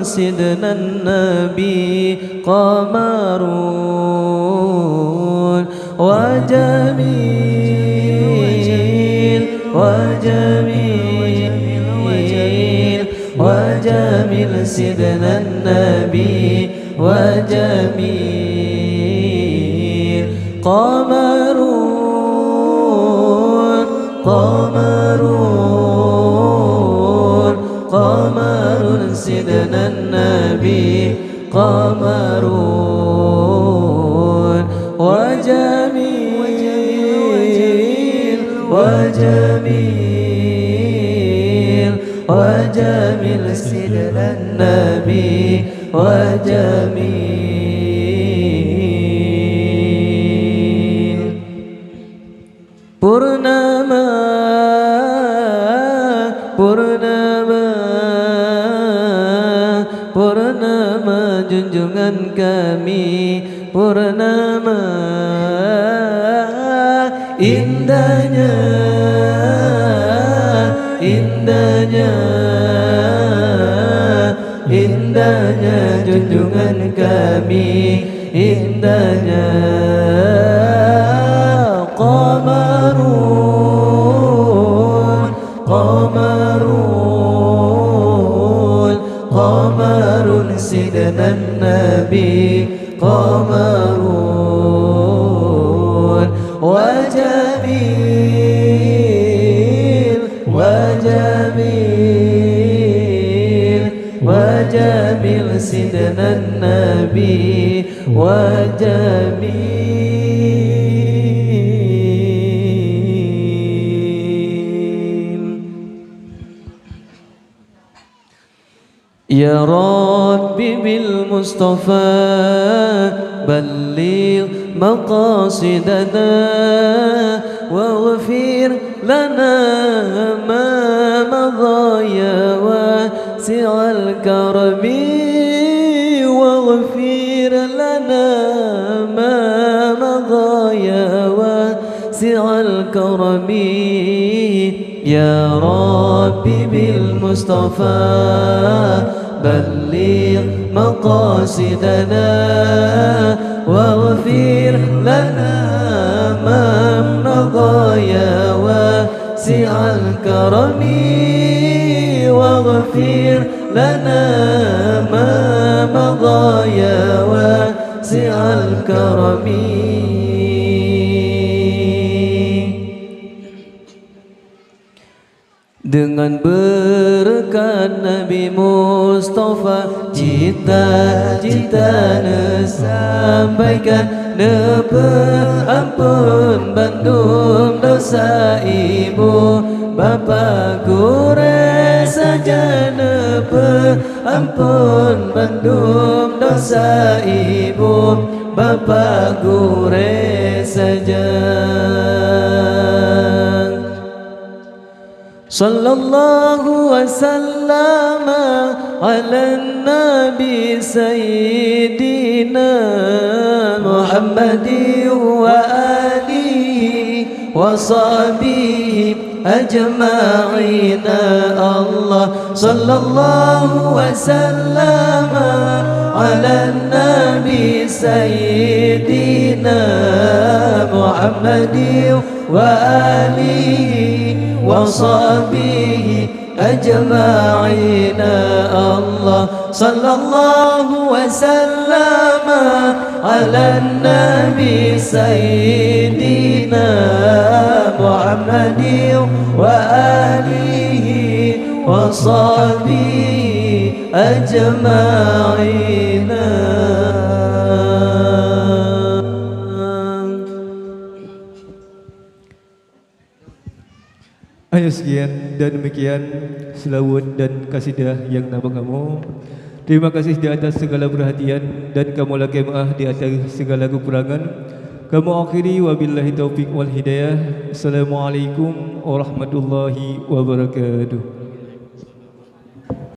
سيدنا النبي قمر وجميل وجميل سيدنا النبي وجميل قمر سيدنا النبي قمر وجميل سيدنا النبي وجميل Purnama junjungan kami Purnama indahnya junjungan kami indahnya qamarun sidna nabi qamarun wajamil sidna nabi wajamil Ya Rabbi bil Mustafa balligh maqasidana waghfir lana ma madaya wasi'al karami waghfir lana ma madaya wasi'al karami Ya Rabbi bil Mustafa بلغ مقاصدنا واغفر لنا ما مضى يا واسع الكرم واغفر لنا ما مضى يا واسع الكرم Dengan berkat Nabi Mustafa cita-cita sampaikan ampun bandung dosa ibu bapa gure saja ampun bandung dosa ibu bapa gure saja Sallallahu wasallam ala nabi sayyidina Muhammadi wa alihi wa sahbihi ajma'ina Allah Sallallahu wasallam ala nabi sayyidina Muhammadi wa alihi وصحبه أجمعين الله صلى الله وسلم على النبي سيدنا محمد وآله وصحبه أجمعين Hanya sekian dan demikian selawat dan kasidah yang nama kamu. Terima kasih di atas segala perhatian dan kamu lagi maaf di atas segala kekurangan. Kamu akhiri wabillahi taufiq wal hidayah. Assalamualaikum warahmatullahi wabarakatuh.